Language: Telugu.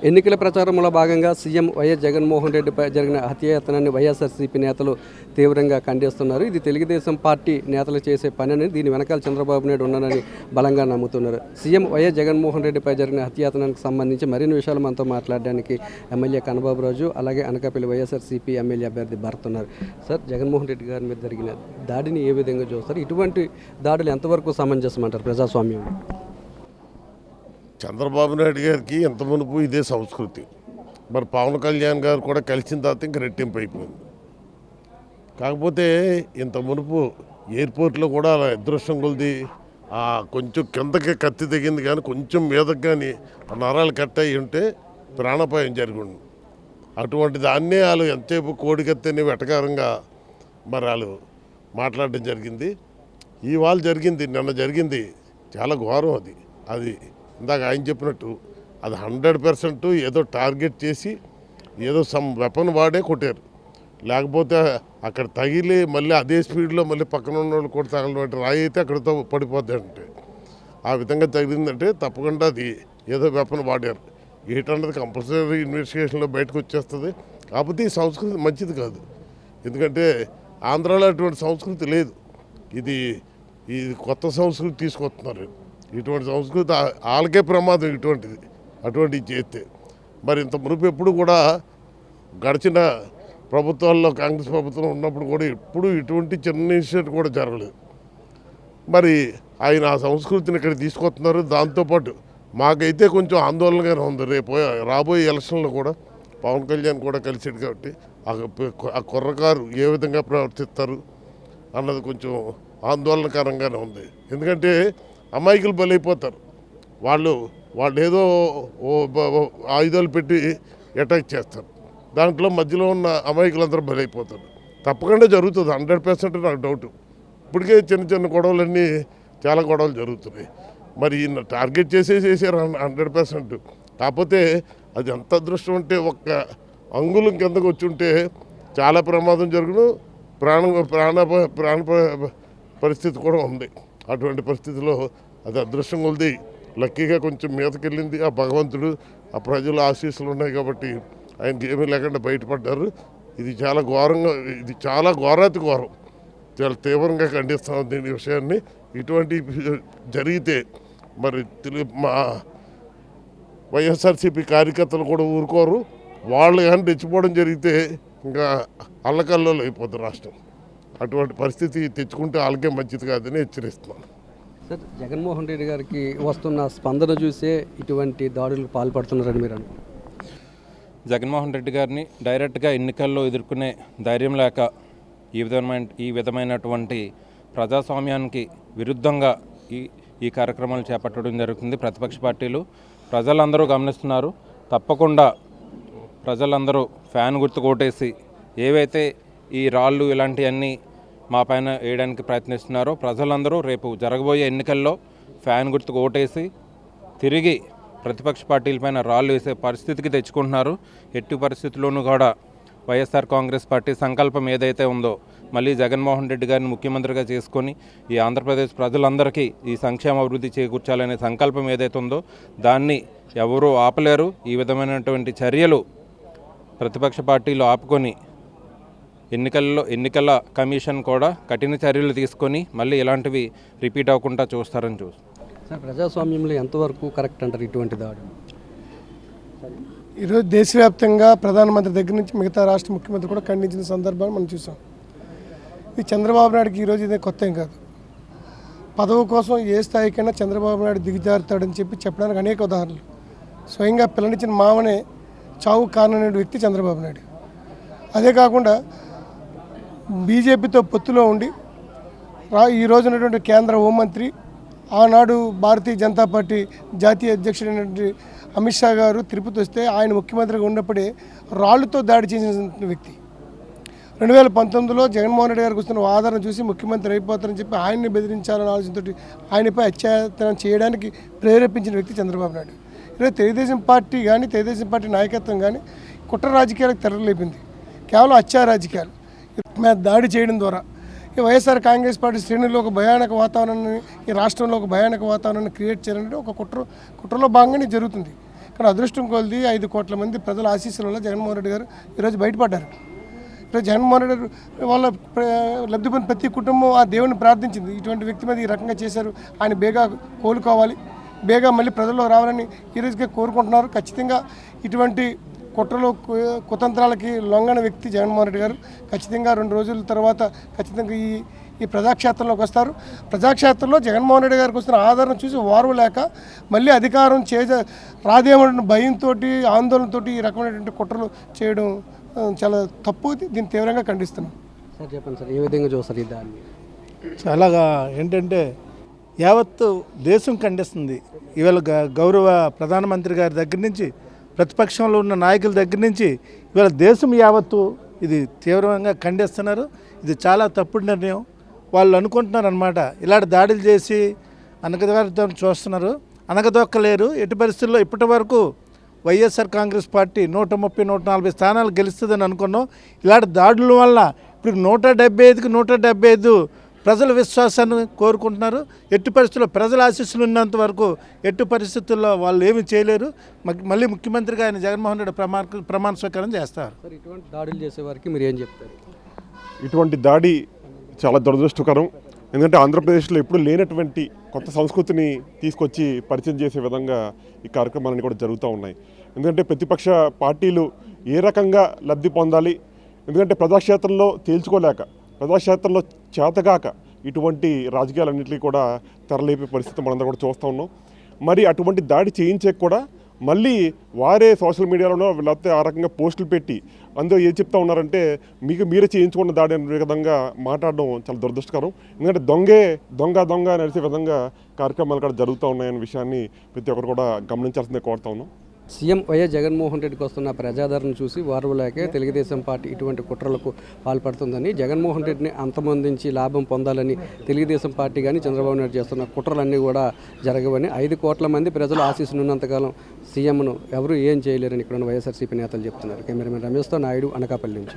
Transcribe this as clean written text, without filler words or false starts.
ఎన్నికల ప్రచారంలో భాగంగా సీఎం వైఎస్ జగన్మోహన్ రెడ్డిపై జరిగిన హత్యాయత్నాన్ని వైఎస్ఆర్సీపీ నేతలు తీవ్రంగా ఖండిస్తున్నారు. ఇది తెలుగుదేశం పార్టీ నేతలు చేసే పనిని, దీని వెనకాల చంద్రబాబు నాయుడు ఉన్నారని బలంగా నమ్ముతున్నారు. సీఎం వైఎస్ జగన్మోహన్ రెడ్డిపై జరిగిన హత్యాయత్నానికి సంబంధించి మరిన్ని విషయాలు మనతో మాట్లాడడానికి ఎమ్మెల్యే కన్నబాబురాజు, అలాగే అనకాపల్లి వైఎస్ఆర్సీపీ ఎమ్మెల్యే అభ్యర్థి భరత్ ఉన్నారు. సార్, జగన్మోహన్ రెడ్డి గారి మీద జరిగిన దాడిని ఏ విధంగా చూస్తారు? ఇటువంటి దాడులు ఎంతవరకు సమంజసం అంటారు ప్రజాస్వామ్యం? చంద్రబాబు నాయుడు గారికి ఎంత మునుపు ఇదే సంస్కృతి. మరి పవన్ కళ్యాణ్ గారు కూడా కలిసిన తర్వాత ఇంకా రెట్టింపు అయిపోయింది. కాకపోతే ఇంత మునుపు ఎయిర్పోర్ట్లో కూడా అలా అదృష్టం కొలిది కొంచెం కిందకి కత్తి తెగింది, కానీ కొంచెం మీదకి కానీ నరాలు కట్ అయ్యి ఉంటే ప్రాణాపాయం జరిగింది. అటువంటి దాన్నే వాళ్ళు ఎంతసేపు కోడికత్తని వెటకారంగా మరి వాళ్ళు మాట్లాడడం జరిగింది. ఇవాళ జరిగింది, నిన్న జరిగింది చాలా ఘోరం. అది ఇందాక ఆయన చెప్పినట్టు అది 100% ఏదో టార్గెట్ చేసి ఏదో సమ్ వెపన్ వాడే కొట్టారు. లేకపోతే అక్కడ తగిలి మళ్ళీ అదే స్పీడ్లో మళ్ళీ పక్కన ఉన్న వాళ్ళు కూడా తగలబట్టి రాయి అయితే అక్కడితో పడిపోద్ది. అంటే ఆ విధంగా తగిలిందంటే తప్పకుండా అది ఏదో వెపన్ వాడారు. ఏంటన్నది కంపల్సరీ ఇన్వెస్టిగేషన్లో బయటకు వచ్చేస్తుంది. కాకపోతే ఈ సంస్కృతి మంచిది కాదు. ఎందుకంటే ఆంధ్రాలో అటువంటి సంస్కృతి లేదు. ఇది కొత్త సంస్కృతి తీసుకొస్తున్నారు. ఇటువంటి సంస్కృతి వాళ్ళకే ప్రమాదం అటువంటిది చేస్తే. మరి ఇంత మునుపు ఎప్పుడు కూడా గడిచిన ప్రభుత్వాల్లో కాంగ్రెస్ ప్రభుత్వం ఉన్నప్పుడు కూడా ఎప్పుడు ఇటువంటి చిన్న ఇన్సిడెంట్ కూడా జరగలేదు. మరి ఆయన ఆ సంస్కృతిని ఇక్కడ తీసుకొస్తున్నారు. దాంతోపాటు మాకైతే కొంచెం ఆందోళనగానే ఉంది. రేపు రాబోయే ఎలక్షన్లో కూడా పవన్ కళ్యాణ్ కూడా కలిసాడు కాబట్టి ఆ కుర్రకారు ఏ విధంగా ప్రవర్తిస్తారు అన్నది కొంచెం ఆందోళనకరంగానే ఉంది. ఎందుకంటే అమాయకులు బలైపోతారు. వాళ్ళు ఏదో ఆయుధాలు పెట్టి అటాక్ చేస్తారు. దాంట్లో మధ్యలో ఉన్న అమాయకులందరూ బలైపోతారు. తప్పకుండా జరుగుతుంది, 100% నాకు డౌట్. ఇప్పటికే చిన్న గొడవలన్నీ చాలా గొడవలు జరుగుతున్నాయి. మరి ఈయన టార్గెట్ చేసేసారు 100%. కాకపోతే అది ఎంత అదృష్టం అంటే ఒక్క అంగుళం కిందకు వచ్చి ఉంటే చాలా ప్రమాదం జరుగును, ప్రాణ పరిస్థితి కూడా ఉంది. అటువంటి పరిస్థితిలో అది అదృష్టం కొలిది లక్కీగా కొంచెం మీదకెళ్ళింది. ఆ భగవంతుడు, ఆ ప్రజల ఆశీస్సులు ఉన్నాయి కాబట్టి ఆయనకి ఏమీ లేకుండా బయటపడ్డారు. ఇది చాలా ఘోరంగా, ఇది చాలా ఘోరాతి ఘోరం. చాలా తీవ్రంగా ఖండిస్తాం దీని విషయాన్ని. ఇటువంటి జరిగితే మరి మా వైఎస్ఆర్సీపీ కార్యకర్తలు కూడా ఊరుకోరు. వాళ్ళు కానీ రెచ్చిపోవడం జరిగితే ఇంకా అల్లకల్లోలు అయిపోతుంది రాష్ట్రం. అటువంటి పరిస్థితి తెచ్చుకుంటే వాళ్ళకే మంచిది కాదని హెచ్చరిస్తున్నాను. సార్, జగన్మోహన్ రెడ్డి గారికి వస్తున్న స్పందన చూసే ఇటువంటి దాడులకు పాల్పడుతున్నారని మీరు అనుకుంటున్నారు? జగన్మోహన్ రెడ్డి గారిని డైరెక్ట్గా ఎన్నికల్లో ఎదుర్కొనే ధైర్యం లేక ఈ విధమైనటువంటి ప్రజాస్వామ్యానికి విరుద్ధంగా ఈ కార్యక్రమాలు చేపట్టడం జరుగుతుంది. ప్రతిపక్ష పార్టీలు, ప్రజలందరూ గమనిస్తున్నారు. తప్పకుండా ప్రజలందరూ ఫ్యాన్ గుర్తు కొట్టేసి ఏవైతే ఈ రాళ్ళు ఇలాంటివన్నీ మా పైన వేయడానికి ప్రయత్నిస్తున్నారో ప్రజలందరూ రేపు జరగబోయే ఎన్నికల్లో ఫ్యాన్ గుర్తుకు ఓటేసి తిరిగి ప్రతిపక్ష పార్టీలపైన రాళ్ళు వేసే పరిస్థితికి తెచ్చుకుంటున్నారు. ఎట్టి పరిస్థితుల్లోనూ కూడా వైఎస్ఆర్ కాంగ్రెస్ పార్టీ సంకల్పం ఏదైతే ఉందో, మళ్ళీ జగన్మోహన్ రెడ్డి గారిని ముఖ్యమంత్రిగా చేసుకొని ఈ ఆంధ్రప్రదేశ్ ప్రజలందరికీ ఈ సంక్షేమ అభివృద్ధి చేకూర్చాలనే సంకల్పం ఏదైతే ఉందో దాన్ని ఎవరూ ఆపలేరు. ఈ విధమైనటువంటి చర్యలు ప్రతిపక్ష పార్టీలు ఆపుకొని ఎన్నికల కమిషన్ కూడా కఠిన చర్యలు తీసుకొని మళ్ళీ ఇలాంటివి రిపీట్ అవ్వకుండా చూస్తారని సార్, ప్రజాస్వామ్యంలో ఎంతవరకు కరెక్ట్ అంటారు ఇటువంటి దాడు? ఈరోజు దేశవ్యాప్తంగా ప్రధానమంత్రి దగ్గర నుంచి మిగతా రాష్ట్ర ముఖ్యమంత్రి కూడా ఖండించిన సందర్భాన్ని మనం చూసాం. ఇది చంద్రబాబు నాయుడుకి ఈరోజు ఇదే కొత్త ఏం కాదు. పదవి కోసం ఏ స్థాయికైనా చంద్రబాబు నాయుడు దిగజారుతాడని చెప్పడానికి అనేక ఉదాహరణలు. స్వయంగా పిల్లనిచ్చిన మామనే చావు కారణమైన వ్యక్తి చంద్రబాబు నాయుడు. అదే కాకుండా బీజేపీతో పొత్తులో ఉండి ఈ రోజునటువంటి కేంద్ర హోంమంత్రి, ఆనాడు భారతీయ జనతా పార్టీ జాతీయ అధ్యక్షుడైనటువంటి అమిత్ షా గారు తిరుపతి వస్తే ఆయన ముఖ్యమంత్రిగా ఉన్నప్పుడే రాళ్లతో దాడి చేసిన వ్యక్తి. 2019లో జగన్మోహన్ రెడ్డి గారికి వస్తున్న ఆదరణ చూసి ముఖ్యమంత్రి అయిపోతారని చెప్పి ఆయన్ని బెదిరించాలనే ఆలోచనతో ఆయనపై అత్యాచారం చేయడానికి ప్రేరేపించిన వ్యక్తి చంద్రబాబు నాయుడు. ఈరోజు తెలుగుదేశం పార్టీ కానీ, తెలుగుదేశం పార్టీ నాయకత్వం కానీ కుట్ర రాజకీయాలకు తెరలేపింది. కేవలం హత్యా రాజకీయాలు మీద దాడి చేయడం ద్వారా ఈ వైఎస్ఆర్ కాంగ్రెస్ పార్టీ శ్రేణుల్లో ఒక భయానక వాతావరణాన్ని, ఈ రాష్ట్రంలో ఒక భయానక వాతావరణాన్ని క్రియేట్ చేయాలంటే ఒక కుట్రలో భాగంగానే జరుగుతుంది. కానీ అదృష్టం కొలిది 5 కోట్ల మంది ప్రజల ఆశీస్సుల వల్ల జగన్మోహన్ రెడ్డి గారు ఈరోజు బయటపడ్డారు. ఈరోజు జగన్మోహన్ రెడ్డి గారు వాళ్ళ లబ్ధి పొందిన ప్రతి కుటుంబం ఆ దేవుని ప్రార్థించింది. ఇటువంటి వ్యక్తి మీద ఈ రకంగా చేశారు, ఆయన బేగా కోలుకోవాలి, బేగా మళ్ళీ ప్రజల్లో రావాలని ఈరోజుకే కోరుకుంటున్నారు. ఖచ్చితంగా ఇటువంటి కుట్రలు కుతంత్రాలకి లొంగని వ్యక్తి జగన్మోహన్ రెడ్డి గారు. ఖచ్చితంగా 2 రోజుల తర్వాత ఖచ్చితంగా ఈ ప్రజాక్షేత్రంలోకి వస్తారు. ప్రజాక్షేత్రంలో జగన్మోహన్ రెడ్డి గారికి వస్తున్న ఆదరణ చూసి వారు లేక మళ్ళీ అధికారం రాదేమన్న భయంతో ఆందోళనతో ఈ రకమైనటువంటి కుట్రలు చేయడం చాలా తప్పు. దీన్ని తీవ్రంగా ఖండిస్తున్నాం. సార్ చెప్పండి సార్, ఏ విధంగా చూస్తారు ఈ దాన్ని? చాలాగా ఏంటంటే యావత్తు దేశం ఖండిస్తుంది. ఇవాళ గౌరవ ప్రధానమంత్రి గారి దగ్గర నుంచి ప్రతిపక్షంలో ఉన్న నాయకుల దగ్గర నుంచి ఇవాళ దేశం యావత్తు ఇది తీవ్రంగా ఖండిస్తున్నారు. ఇది చాలా తప్పుడు నిర్ణయం. వాళ్ళు అనుకుంటున్నారు అన్నమాట, ఇలాంటి దాడులు చేసి అనగదొక్కడం చూస్తున్నారు. అనగదొక్కలేరు ఎట్టి పరిస్థితుల్లో. ఇప్పటి వరకు వైఎస్ఆర్ కాంగ్రెస్ పార్టీ 130-140 స్థానాలు గెలుస్తుందని అనుకున్నాం. ఇలాంటి దాడుల వల్ల ఇప్పుడు 175కి 175 ప్రజల విశ్వాసాన్ని కోరుకుంటున్నారు. ఎట్టి పరిస్థితుల్లో ప్రజల ఆశీస్సులు ఉన్నంత వరకు ఎట్టి పరిస్థితుల్లో వాళ్ళు ఏమీ చేయలేరు. మళ్ళీ ముఖ్యమంత్రిగా ఆయన జగన్మోహన్ రెడ్డి ప్రమాణ స్వీకారం చేస్తారు. సార్, ఇటువంటి దాడులు చేసేవారికి మీరు ఏం చెప్తారు? ఇటువంటి దాడి చాలా దురదృష్టకరం. ఎందుకంటే ఆంధ్రప్రదేశ్లో ఎప్పుడు లేనటువంటి కొత్త సంస్కృతిని తీసుకొచ్చి పరిచయం చేసే విధంగా ఈ కార్యక్రమాలన్నీ కూడా జరుగుతూ ఉన్నాయి. ఎందుకంటే ప్రతిపక్ష పార్టీలు ఏ రకంగా లబ్ధి పొందాలి, ఎందుకంటే ప్రజాక్షేత్రంలో తేల్చుకోలేక, ప్రజాక్షేత్రంలో చేతగాక ఇటువంటి రాజకీయాలన్నింటినీ కూడా తెరలేపే పరిస్థితి మనందరూ కూడా చూస్తూ ఉన్నాం. మరి అటువంటి దాడి చేయించే కూడా మళ్ళీ వారే సోషల్ మీడియాలోనో లేకపోతే ఆ రకంగా పోస్టులు పెట్టి అందులో ఏం చెప్తా ఉన్నారంటే మీరే చేయించుకున్న దాడి అనే విధంగా మాట్లాడడం చాలా దురదృష్టకరం. ఎందుకంటే దొంగ నడిచే విధంగా కార్యక్రమాలు కూడా జరుగుతూ ఉన్నాయనే విషయాన్ని ప్రతి ఒక్కరు కూడా గమనించాల్సిందే కోరుతా ఉన్నాం. సీఎం వైఎస్ జగన్మోహన్ రెడ్డికి వస్తున్న ప్రజాదరణ చూసి వారులేకే తెలుగుదేశం పార్టీ ఇటువంటి కుట్రలకు పాల్పడుతుందని, జగన్మోహన్ రెడ్డిని అంతమొందించి లాభం పొందాలని తెలుగుదేశం పార్టీ కానీ చంద్రబాబు నాయుడు చేస్తున్న కుట్రలన్నీ కూడా జరగవని, 5 కోట్ల మంది ప్రజలు ఆశీస్సులున్నంతకాలం సీఎంను ఎవరు ఏం చేయలేరని ఇక్కడ వైఎస్ఆర్సీపీ నేతలు చెప్తున్నారు. కెమెరామెన్ రమేష్తో నాయుడు, అనకాపల్లి నుంచి.